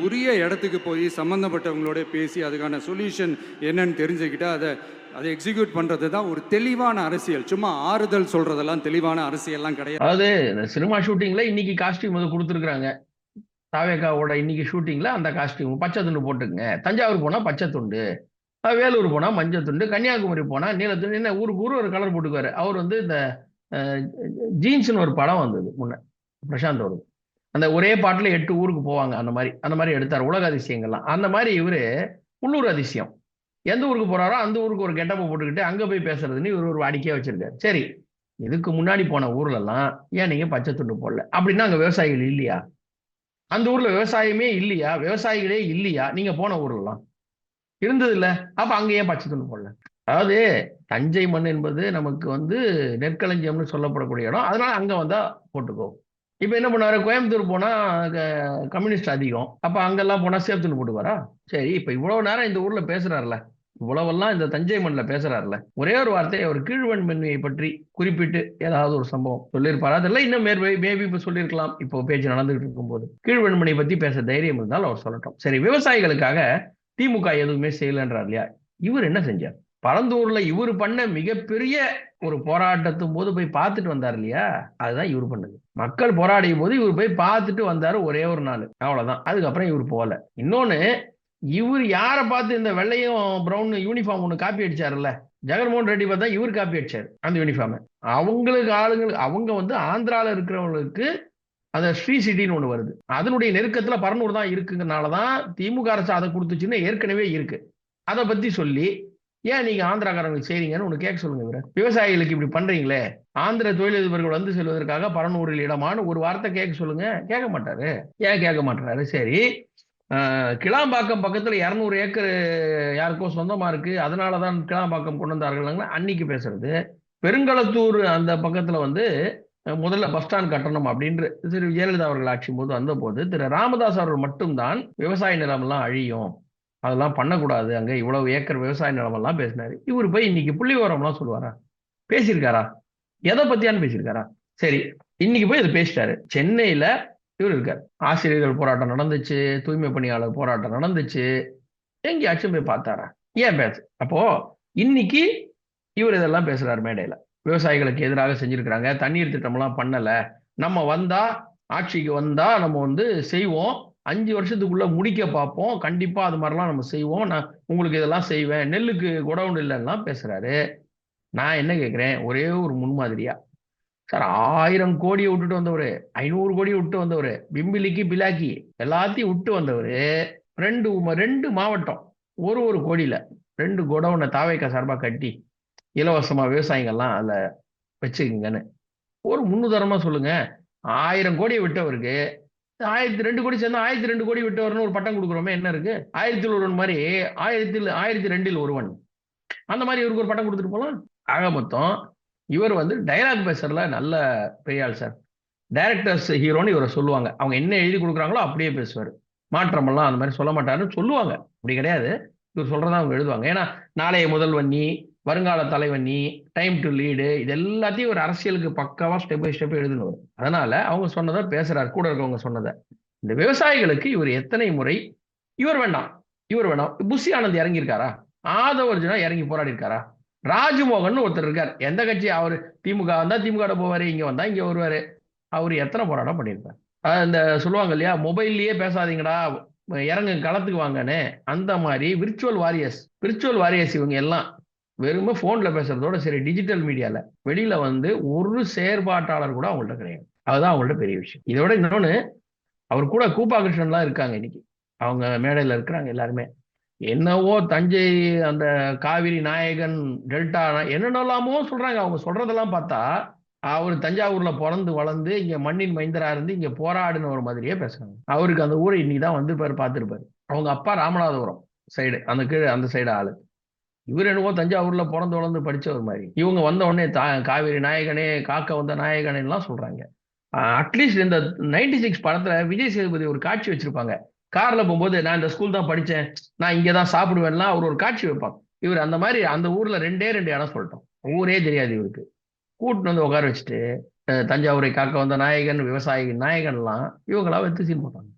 உரிய இடத்துக்கு போய் சம்மந்தப்பட்டவங்களோட பேசி அதுக்கான சொல்யூஷன் என்னன்னு தெரிஞ்சுக்கிட்டு அதை எக்ஸிக்யூட் பண்ணுறது தான் ஒரு தெளிவான அரசியல். சும்மா ஆறுதல் சொல்கிறதெல்லாம் தெளிவான அரசியல்லாம் கிடையாது. அதாவது சினிமா ஷூட்டிங்கில் இன்னைக்கு காஸ்டியூம் வந்து கொடுத்துருக்குறாங்க. தாவேக்காவோட இன்னைக்கு ஷூட்டிங்கில் அந்த காஸ்டியூம் பச்சை துண்டு போட்டுக்குங்க. தஞ்சாவூர் போனால் பச்சை துண்டு, வேலூர் போனால் மஞ்சள் துண்டு, கன்னியாகுமரி போனால் நீலத்துண்டு. என்ன ஊருக்கு ஊர் ஒரு கலர் போட்டுக்குவாரு. அவர் வந்து இந்த ஜீன்ஸ்னு ஒரு படம் வந்தது முன்ன, பிரசாந்த் அவருக்கு. அந்த ஒரே பாட்டில் 8 ஊருக்கு போவாங்க. அந்த மாதிரி எடுத்தார் உலக அதிசயங்கள்லாம். அந்த மாதிரி இவரு உள்ளூர் அதிசயம். எந்த ஊருக்கு போறாரோ அந்த ஊருக்கு ஒரு கெட்டப்பை போட்டுக்கிட்டு அங்க போய் பேசுறதுன்னு இவர் ஒரு வாடிக்கையா வச்சிருக்காரு. சரி, இதுக்கு முன்னாடி போன ஊர்ல எல்லாம் ஏன் நீங்க பச்சை துண்டு போடல? அப்படின்னா அங்க விவசாயிகள் இல்லையா? அந்த ஊர்ல விவசாயமே இல்லையா? விவசாயிகளே இல்லையா நீங்க போன ஊர்ல எல்லாம்? இருந்தது இல்ல. அப்ப அங்க ஏன் பச்சை துண்டு போடல? அதாவது தஞ்சை மண் என்பது நமக்கு வந்து நெற்களஞ்சியம்னு சொல்லப்படக்கூடிய இடம். அதனால அங்க வந்தா போட்டுக்கோ. இப்ப என்ன பண்ணாரு? கோயம்புத்தூர் போனா கம்யூனிஸ்ட் அதிகம். அப்ப அங்கெல்லாம் போனா சேஃப்துன்னு போட்டுவாரா? சரி, இப்ப இவ்வளவு நேரம் இந்த ஊர்ல பேசுறாருல, இவ்வளவெல்லாம் இந்த தஞ்சை மண்ணில பேசுறாருல, ஒரே ஒரு வார்த்தை அவர் கீழ்வன்மணியை பற்றி குறிப்பிட்டு ஏதாவது ஒரு சம்பவம் சொல்லியிருப்பாரா? அதெல்லாம் இன்னும் மேபி இப்ப சொல்லியிருக்கலாம். இப்போ பேச்சு நடந்துகிட்டு இருக்கும்போது கீழ்வன்மணியை பத்தி பேச தைரியம் இருந்தால் அவர் சொல்லட்டும். சரி, விவசாயிகளுக்காக திமுக எதுவுமே செய்யலன்றார் இல்லையா? இவர் என்ன செஞ்சார்? பரந்தூர்ல இவர் பண்ண மிகப்பெரிய ஒரு போராட்டத்தும் போது போய் பார்த்துட்டு வந்தார் இல்லையா? அதுதான் இவர் பண்ணது. மக்கள் போராடிய போது இவர் போய் பார்த்துட்டு வந்தாரு ஒரே ஒரு நாள், அவ்வளவுதான். அதுக்கப்புறம் இவர் போகல. இன்னொன்னு, இவர் யாரை பார்த்து இந்த வெள்ளையும் பிரவுன் யூனிஃபார்ம் ஒண்ணு காப்பி அடிச்சாருல்ல, ஜெகன்மோகன் ரெட்டி பார்த்தா இவர் காப்பி அடிச்சாரு அந்த யூனிஃபார்ம். அவங்களுக்கு ஆளுங்களுக்கு, அவங்க வந்து ஆந்திரால இருக்கிறவங்களுக்கு அந்த ஸ்ரீ சிட்டின்னு ஒண்ணு வருது, அதனுடைய நெருக்கத்துல பரநூறு தான் இருக்குங்கனாலதான் திமுக அரசு அதை கொடுத்துச்சுன்னு ஏற்கனவே இருக்கு. அதை பத்தி சொல்லி ஏன் நீங்க ஆந்திராக்காரங்களுக்கு செய்றீங்கன்னு ஒண்ணு கேட்க சொல்லுங்க. இவர விவசாயிகளுக்கு இப்படி பண்றீங்களே, ஆந்திர தொழிலதிபர்கள் வந்து செல்வதற்காக பரநூறில் இடமான்னு ஒரு வார்த்தை கேட்க சொல்லுங்க. கேட்க மாட்டாரு. ஏன் கேட்க மாட்டாரு? சரி, கிளாம்பாக்கம் பக்கத்துல 200 ஏக்கர் யாருக்கோ சொந்தமா இருக்கு, அதனாலதான் கிளாம்பாக்கம் கொண்டு வந்தார்கள் அன்னைக்கு பேசுறது. பெருங்களத்தூர் அந்த பக்கத்துல வந்து முதல்ல பஸ் ஸ்டாண்ட் கட்டணும் அப்படின்ற திரு ஜெயலலிதா அவர்கள் ஆட்சி போது வந்த போது திரு ராமதாஸ் அவர்கள் மட்டும்தான் விவசாய நிலம் எல்லாம் அழியும், அதெல்லாம் பண்ணக்கூடாது, அங்க இவ்வளவு ஏக்கர் விவசாய நிலம் எல்லாம் பேசினாரு. இவர் போய் இன்னைக்கு புள்ளி விவரம் எல்லாம் சொல்லுவாரா? பேசியிருக்காரா? எதை பத்தியான்னு பேசியிருக்காரா? சரி, இன்னைக்கு போய் இது பேசிட்டாரு. சென்னையில இவர் இருக்கார். ஆசிரியர்கள் போராட்டம் நடந்துச்சு, தூய்மை பணியாளர் போராட்டம் நடந்துச்சு, எங்கேயாச்சும் போய் பார்த்தாரா? ஏன் பேச? அப்போ இன்னைக்கு இவர் இதெல்லாம் பேசுறாரு மேடையில. விவசாயிகளுக்கு எதிராக செஞ்சிருக்கிறாங்க, தண்ணீர் திட்டம் எல்லாம் பண்ணல, நம்ம வந்தா ஆட்சிக்கு வந்தா நம்ம வந்து செய்வோம், 5 வருஷத்துக்குள்ள முடிக்க பார்ப்போம், கண்டிப்பா அது மாதிரிலாம் நம்ம செய்வோம், நான் உங்களுக்கு இதெல்லாம் செய்வேன், நெல்லுக்கு குடவுன் இல்லைன்னா பேசுறாரு. நான் என்ன கேட்கிறேன், ஒரே ஒரு முன்மாதிரியா சார், 1000 கோடியை விட்டுட்டு வந்தவரு, 500 கோடியை விட்டு வந்தவரு, பிம்பிலிக்கு பிலாக்கி எல்லாத்தையும் விட்டு வந்தவரு, ரெண்டு மாவட்டம் ஒரு கோடியில 2 குடவுனை தாவேக்கா சார்பா கட்டி இலவசமா விவசாயிகள்லாம் அதுல வச்சுக்கீங்கன்னு ஒரு முன்னுதாரணமா சொல்லுங்க. 1000 கோடியை விட்டவருக்கு 2 கோடி சேர்ந்தா 1002 கோடி விட்டவர்னு ஒரு பட்டம் கொடுக்குறோமே, என்ன இருக்கு? 1000 ஒருவன் மாதிரி 1002 ஒருவன், அந்த மாதிரி இவருக்கு ஒரு பட்டம் கொடுத்துட்டு போலாம். ஆக மொத்தம் இவர் வந்து டைலாக் பேசுறதுல நல்ல பெரிய ஆள் சார். டைரக்டர்ஸ் ஹீரோன்னு இவரை சொல்லுவாங்க. அவங்க என்ன எழுதி கொடுக்குறாங்களோ அப்படியே பேசுவார். மாற்றமெல்லாம் அந்த மாதிரி சொல்ல மாட்டாருன்னு சொல்லுவாங்க. அப்படி கிடையாது, இவர் சொல்றதா அவங்க எழுதுவாங்க. ஏன்னா நாளைய முதல்வன் நீ, வருங்கால தலைவன் நீ, டைம் டு லீடு, இது எல்லாத்தையும் ஒரு அரசியலுக்கு பக்காவா ஸ்டெப் பை ஸ்டெப் எழுதுனவர். அதனால அவங்க சொன்னதை பேசுறாரு, கூட இருக்கவங்க சொன்னதை. இந்த விவசாயிகளுக்கு இவர் எத்தனை முறை இவர் வேண்டாம் புஷி ஆனந்த் இறங்கி இருக்காரா? ஆதவர்ஜுனா இறங்கி போராடி இருக்காரா? ராஜ்மோகன் ஒருத்தர் இருக்கார், எந்த கட்சி அவரு? திமுக வந்தா திமுக போவாரு, இங்க வந்தா இங்க வருவாரு. அவரு எத்தனை போராட்டம் பண்ணியிருப்பார்? இந்த சொல்லுவாங்க இல்லையா, மொபைல்லயே பேசாதீங்கடா, இறங்கு களத்துக்கு வாங்கன்னு. அந்த மாதிரி விர்ச்சுவல் வாரியர்ஸ் இவங்க எல்லாம் வெறுமே போன்ல பேசுறதோட சரி, டிஜிட்டல் மீடியால வெளியில வந்து ஒரு செயற்பாட்டாளர் கூட அவங்கள்ட்ட கிடையாது. அதுதான் அவங்கள்ட்ட பெரிய விஷயம். இதோட இன்னொன்னு, அவர் கூட கூப்பா கிருஷ்ணன்லாம் இருக்காங்க இன்னைக்கு, அவங்க மேடையில இருக்கிறாங்க எல்லாருமே. என்னவோ தஞ்சை அந்த காவிரி நாயகன் டெல்டா என்னென்னலாமோ சொல்றாங்க. அவங்க சொல்றதெல்லாம் பார்த்தா அவர் தஞ்சாவூர்ல பிறந்து வளர்ந்து இங்க மண்ணின் மைந்தரா இருந்து இங்க போராடின ஒரு மாதிரியே பேசுறாங்க. அவருக்கு அந்த ஊரை இன்னைக்குதான் வந்து பார்த்திருப்பாரு. அவங்க அப்பா ராமநாதபுரம் சைடு, அந்த கீழே அந்த சைடு ஆளு. இவர் என்னவோ தஞ்சாவூர்ல பிறந்து வளர்ந்து படிச்ச ஒரு மாதிரி. இவங்க வந்த உடனே காவிரி நாயகனே, காக்க வந்த நாயகனே எல்லாம் சொல்றாங்க. அட்லீஸ்ட் இந்த 96 படத்துல விஜய் சேதுபதி ஒரு காட்சி வச்சிருப்பாங்க. கார்ல போகும்போது நான் இந்த ஸ்கூல் தான் படிச்சேன், நான் இங்கதான் சாப்பிடுவேன்லாம் அவர் ஒரு காட்சி வைப்பாங்க. இவர் அந்த மாதிரி அந்த ஊர்ல 2 இடம் சொல்லிட்டோம், ஊரே தெரியாது இவருக்கு. கூட்டிட்டு வந்து உட்கார வச்சுட்டு தஞ்சாவூரை காக்க வந்த நாயகன், விவசாயி நாயகன் எல்லாம் இவங்களா எடுத்து சீன் போட்டாங்க.